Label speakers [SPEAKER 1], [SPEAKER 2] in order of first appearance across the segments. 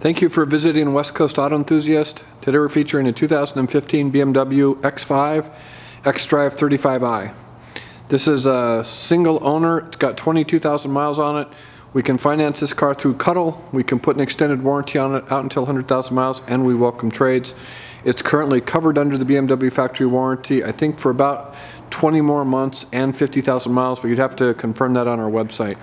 [SPEAKER 1] Thank you for visiting West Coast Auto Enthusiast. Today we're featuring a 2015 BMW X5 xDrive35i. This is a single owner. It's got 22,000 miles on it. We can finance this car through Cuddle. We can put an extended warranty on it out until 100,000 miles, and we welcome trades. It's currently covered under the BMW factory warranty, I think for about 20 more months and 50,000 miles, but you'd have to confirm that on our website.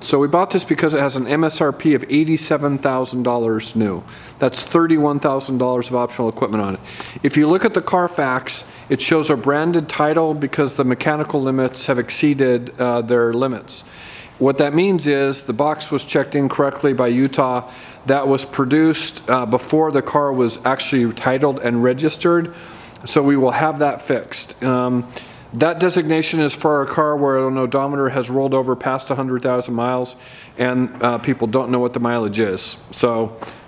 [SPEAKER 1] So we bought this because it has an MSRP of $87,000 new. That's $31,000 of optional equipment on it. If you look at the Carfax, it shows a branded title because the mechanical limits have exceeded their limits. What that means is the box was checked in correctly by Utah. That was produced before the car was actually titled and registered, so we will have that fixed. That designation is for a car where an odometer has rolled over past 100,000 miles and people don't know what the mileage is,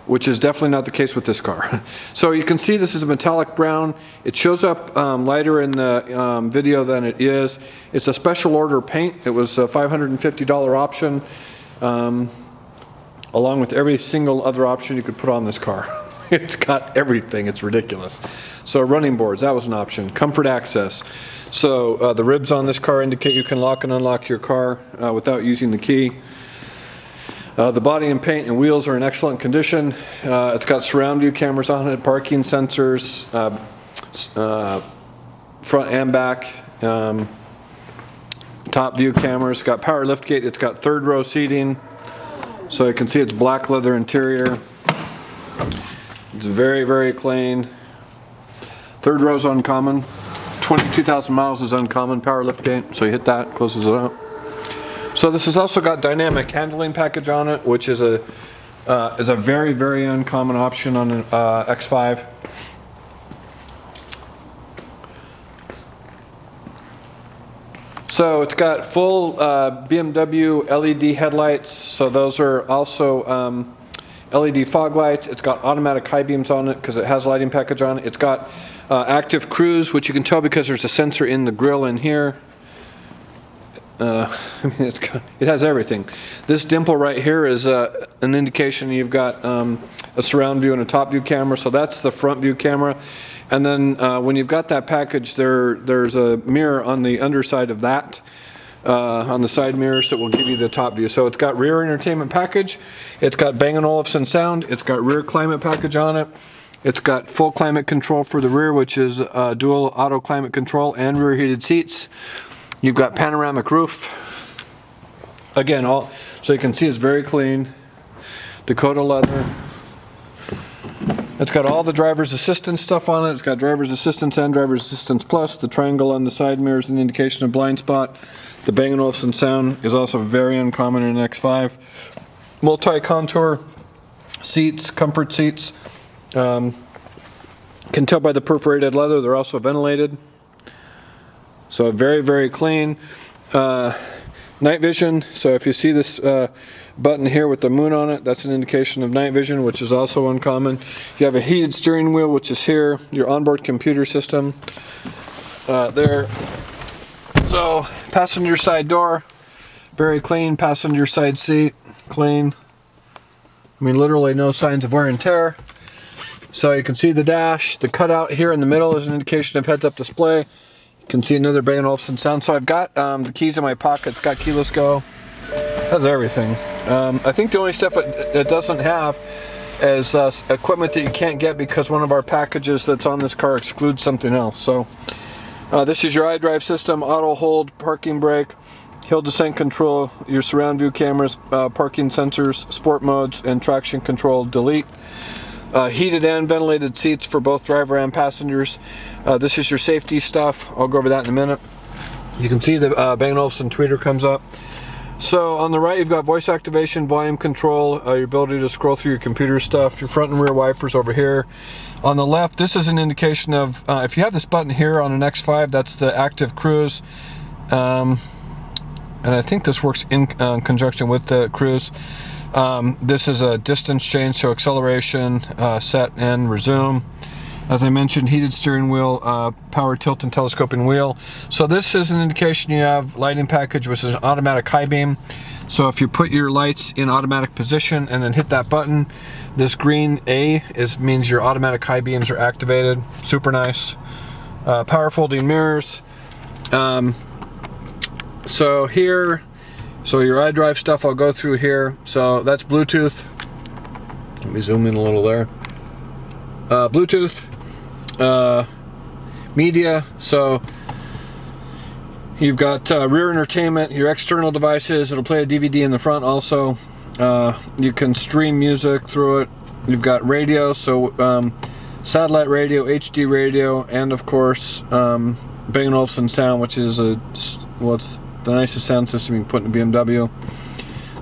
[SPEAKER 1] which is definitely not the case with this car. So you can see this is a metallic brown. It shows up lighter in the video than it is. It's a special order paint. It was a $550 option, along with every single other option you could put on this car. It's got everything. It's ridiculous. So running boards, that was an option. Comfort access. So the ribs on this car indicate you can lock and unlock your car without using the key. The body and paint and wheels are in excellent condition. It's got surround view cameras on it, parking sensors, front and back, top view cameras. It's got power liftgate. It's got third row seating. So you can see it's black leather interior. It's very, very clean. Third row's uncommon. 22,000 miles is uncommon. Power liftgate, so you hit that, closes it up. So this has also got dynamic handling package on it, which is a very, very uncommon option on an X5. So it's got full BMW LED headlights. So those are also LED fog lights. It's got automatic high beams on it because it has lighting package on it. It's got active cruise, which you can tell because there's a sensor in the grill in here. I mean, it has everything. This dimple right here is an indication you've got a surround view and a top view camera. So that's the front view camera. And then when you've got that package, there's a mirror on the underside of that. On the side mirrors that will give you the top view. So it's got rear entertainment package, it's got Bang & Olufsen sound, it's got rear climate package on it, it's got full climate control for the rear, which is dual auto climate control and rear heated seats. You've got panoramic roof. Again, so you can see it's very clean. Dakota leather. It's got all the driver's assistance stuff on it. It's got driver's assistance and driver's assistance plus. The triangle on the side mirror is an indication of blind spot. The Bang & Olufsen sound is also very uncommon in an X5. Multi-contour seats, comfort seats. Can tell by the perforated leather, they're also ventilated. So very, very clean. Night vision, so if you see this button here with the moon on it, that's an indication of night vision, which is also uncommon. You have a heated steering wheel, which is here, your onboard computer system there. So passenger side door, very clean. Passenger side seat, clean. I mean, literally no signs of wear and tear. So you can see the dash. The cutout here in the middle is an indication of heads-up display. You can see another Bang & Olufsen sound. So I've got the keys in my pocket. It's got keyless go. Has everything. I think the only stuff it doesn't have is equipment that you can't get because one of our packages that's on this car excludes something else. So this is your iDrive system, auto hold, parking brake, hill descent control, your surround view cameras, parking sensors, sport modes, and traction control delete. Heated and ventilated seats for both driver and passengers. This is your safety stuff. I'll go over that in a minute. You can see the Bang & Olufsen tweeter comes up. So on the right, you've got voice activation, volume control, your ability to scroll through your computer stuff, your front and rear wipers over here. On the left, this is an indication of, if you have this button here on an X5, that's the active cruise. And I think this works in conjunction with the cruise. This is a distance change, so acceleration, set and resume. As I mentioned, heated steering wheel, power tilt and telescoping wheel. So this is an indication you have lighting package, which is an automatic high beam. So if you put your lights in automatic position and then hit that button, this green A means your automatic high beams are activated. Super nice. Power folding mirrors. So here, your iDrive stuff I'll go through here. So that's Bluetooth. Let me zoom in a little there. Bluetooth, media. So you've got rear entertainment, your external devices. It'll play a DVD in the front also. You can stream music through it. You've got radio, so satellite radio, HD radio, and of course Bang & Olufsen sound, which is what's the nicest sound system you can put in a BMW.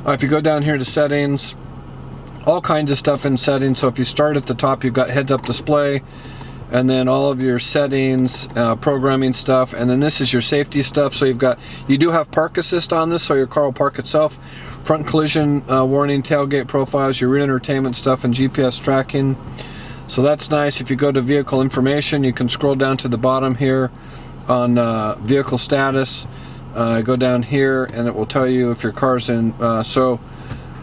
[SPEAKER 1] If you go down here to settings, all kinds of stuff in settings. So if you start at the top, you've got heads-up display, and then all of your settings, programming stuff, and then this is your safety stuff. So you do have park assist on this, so your car will park itself. Front collision warning, tailgate profiles, your rear entertainment stuff, and GPS tracking. So that's nice. If you go to vehicle information, you can scroll down to the bottom here on vehicle status. Go down here and it will tell you if your car's in. So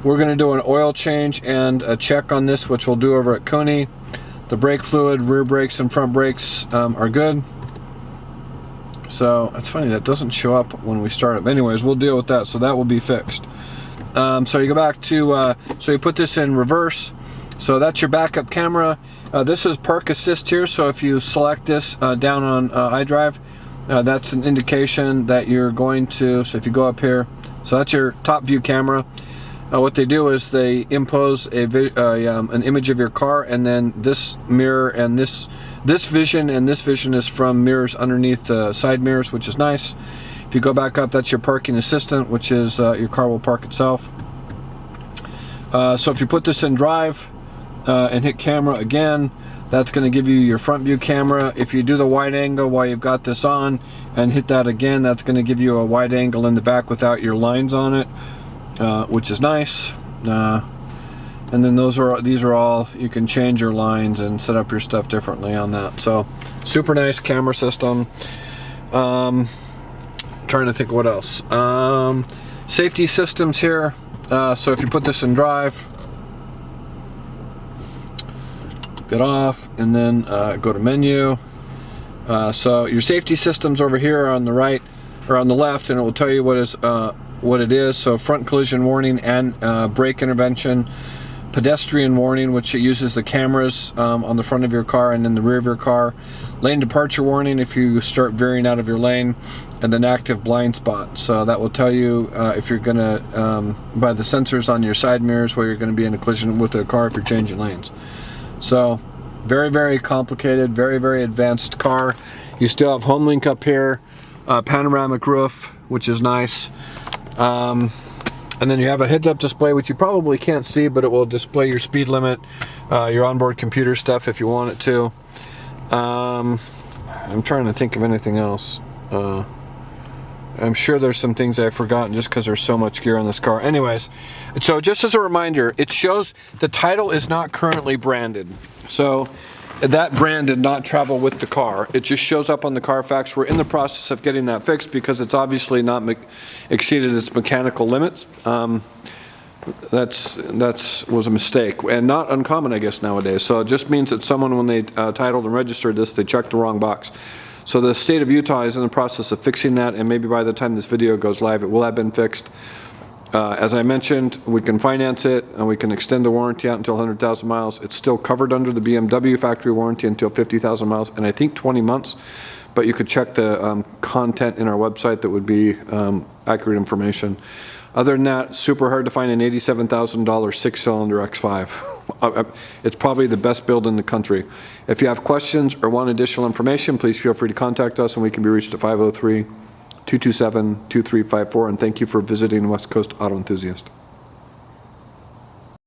[SPEAKER 1] we're going to do an oil change and a check on this, which we'll do over at Coney. The brake fluid, rear brakes and front brakes are good. So it's funny, that doesn't show up when we start it. Anyways, we'll deal with that, so that will be fixed. So you go back to, so you put this in reverse. So that's your backup camera. This is park assist here, so if you select this down on iDrive, that's an indication that you're going to, so if you go up here, so that's your top view camera. What they do is they impose an image of your car, and then this mirror and this vision, and this vision is from mirrors underneath the side mirrors, which is nice. If you go back up, that's your parking assistant, which is your car will park itself. So if you put this in drive and hit camera again, that's going to give you your front view camera. If you do the wide angle while you've got this on and hit that again, that's going to give you a wide angle in the back without your lines on it, which is nice. And then these are all, you can change your lines and set up your stuff differently on that. So super nice camera system. Trying to think what else. Safety systems here. So if you put this in drive, get off, and then go to menu. So your safety systems over here on the right or on the left, and it will tell you what it is. So front collision warning and brake intervention, pedestrian warning, which it uses the cameras on the front of your car and in the rear of your car, lane departure warning if you start veering out of your lane, and then active blind spot. So that will tell you if you're gonna by the sensors on your side mirrors where you're going to be in a collision with a car if you're changing lanes. So very, very complicated, very, very advanced car. You still have HomeLink up here, panoramic roof, which is nice. And then you have a heads-up display, which you probably can't see, but it will display your speed limit, your onboard computer stuff if you want it to. I'm trying to think of anything else. I'm sure there's some things I've forgotten just because there's so much gear on this car. Anyways, so just as a reminder, it shows the title is not currently branded. So that brand did not travel with the car. It just shows up on the Carfax. We're in the process of getting that fixed because it's obviously not exceeded its mechanical limits. That's was a mistake, and not uncommon, I guess, nowadays. So it just means that someone, when they titled and registered this, they checked the wrong box. So the state of Utah is in the process of fixing that, and maybe by the time this video goes live, it will have been fixed. As I mentioned, we can finance it, and we can extend the warranty out until 100,000 miles. It's still covered under the BMW factory warranty until 50,000 miles, and I think 20 months. But you could check the content in our website that would be accurate information. Other than that, super hard to find an $87,000 six-cylinder X5. It's probably the best build in the country. If you have questions or want additional information, please feel free to contact us, and we can be reached at 503-227-2354. And thank you for visiting West Coast Auto Enthusiast.